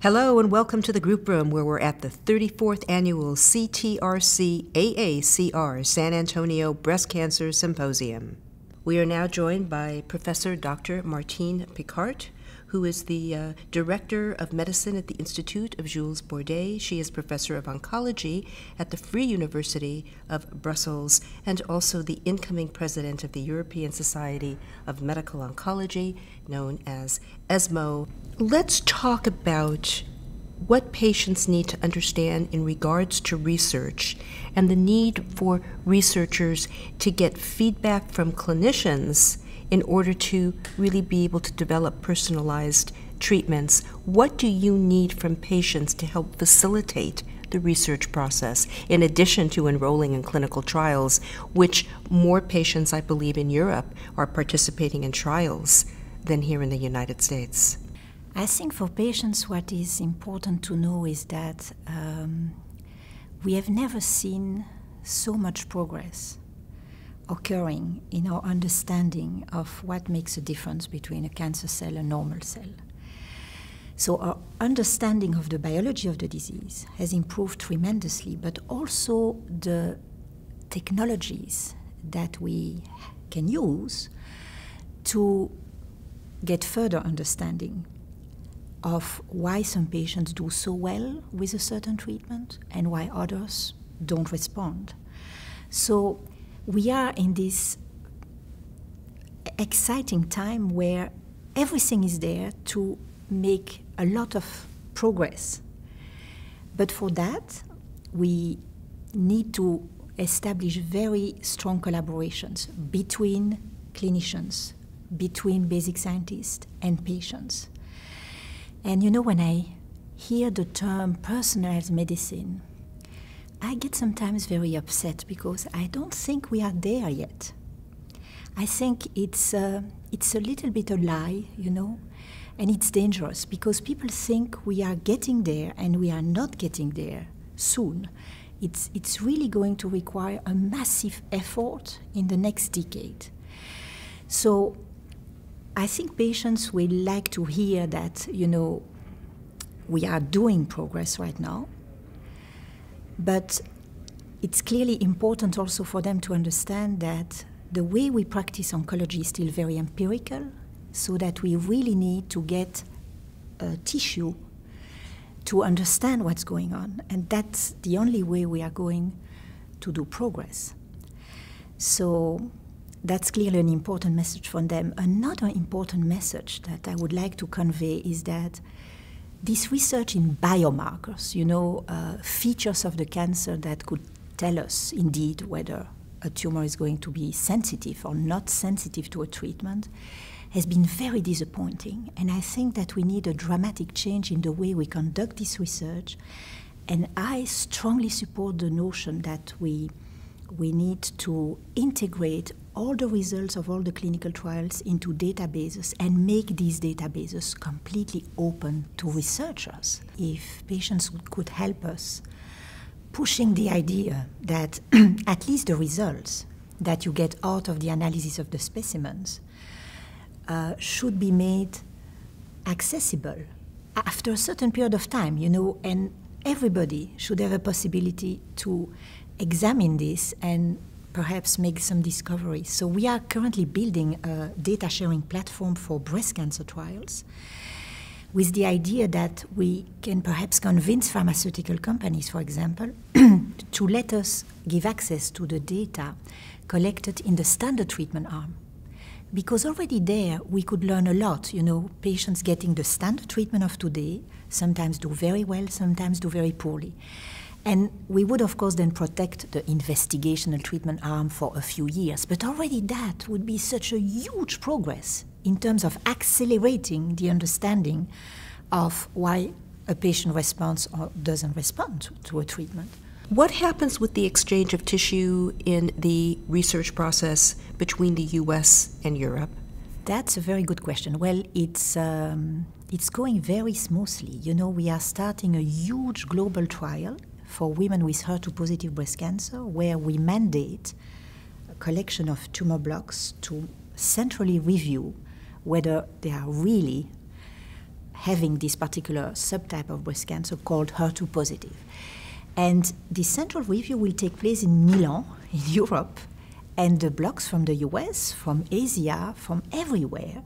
Hello and welcome to the group room where we're at the 34th annual CTRC AACR San Antonio Breast Cancer Symposium. We are now joined by Professor Dr. Martine Piccart, who is the Director of Medicine at the Institut of Jules Bordet. She is Professor of Oncology at the Free University of Brussels and also the incoming President of the European Society of Medical Oncology, known as ESMO. Let's talk about what patients need to understand in regards to research and the need for researchers to get feedback from clinicians in order to really be able to develop personalized treatments. What do you need from patients to help facilitate the research process, in addition to enrolling in clinical trials, which more patients, I believe, in Europe are participating in trials than here in the United States? I think for patients what is important to know is that we have never seen so much progress occurring in our understanding of what makes a difference between a cancer cell and a normal cell. So our understanding of the biology of the disease has improved tremendously, but also the technologies that we can use to get further understanding of why some patients do so well with a certain treatment and why others don't respond. So we are in this exciting time where everything is there to make a lot of progress. But for that, we need to establish very strong collaborations between clinicians, between basic scientists and patients. And you know, when I hear the term personalized medicine, I get sometimes very upset because I don't think we are there yet. I think it's a little bit a lie, you know, and it's dangerous because people think we are getting there and we are not getting there soon. It's really going to require a massive effort in the next decade. So I think patients will like to hear that, you know, we are doing progress right now, but it's clearly important also for them to understand that the way we practice oncology is still very empirical, so that we really need to get a tissue to understand what's going on, and that's the only way we are going to do progress. So that's clearly an important message from them. Another important message that I would like to convey is that this research in biomarkers, you know, features of the cancer that could tell us indeed whether a tumor is going to be sensitive or not sensitive to a treatment, has been very disappointing. And I think that we need a dramatic change in the way we conduct this research. And I strongly support the notion that we need to integrate all the results of all the clinical trials into databases and make these databases completely open to researchers. If patients could help us pushing the idea that at least the results that you get out of the analysis of the specimens should be made accessible after a certain period of time, you know, and everybody should have a possibility to examine this and perhaps make some discoveries. So we are currently building a data sharing platform for breast cancer trials with the idea that we can perhaps convince pharmaceutical companies, for example, to let us give access to the data collected in the standard treatment arm. Because already there we could learn a lot, you know, patients getting the standard treatment of today sometimes do very well, sometimes do very poorly. And we would, of course, then protect the investigational treatment arm for a few years. But already that would be such a huge progress in terms of accelerating the understanding of why a patient responds or doesn't respond to a treatment. What happens with the exchange of tissue in the research process between the US and Europe? That's a very good question. Well, it's going very smoothly. You know, we are starting a huge global trial for women with HER2-positive breast cancer, where we mandate a collection of tumor blocks to centrally review whether they are really having this particular subtype of breast cancer called HER2 positive. And the central review will take place in Milan, in Europe, and the blocks from the US, from Asia, from everywhere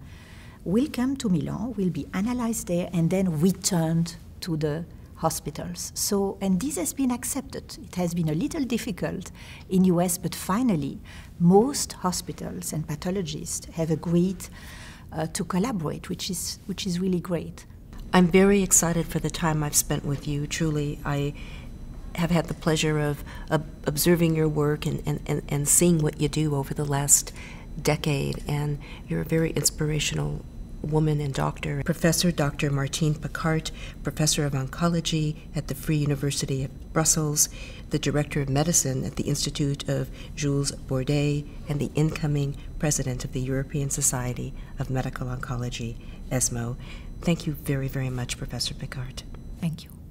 will come to Milan, will be analyzed there, and then returned to the hospitals. So, and this has been accepted. It has been a little difficult in US, but finally, most hospitals and pathologists have agreed to collaborate, which is really great. I'm very excited for the time I've spent with you, truly. I have had the pleasure of observing your work and seeing what you do over the last decade, and you're a very inspirational woman and doctor. Professor Dr. Martine Piccart, Professor of Oncology at the Free University of Brussels, the Director of Medicine at the Institut of Jules Bordet, and the incoming President of the European Society of Medical Oncology, ESMO. Thank you very, very much, Professor Piccart. Thank you.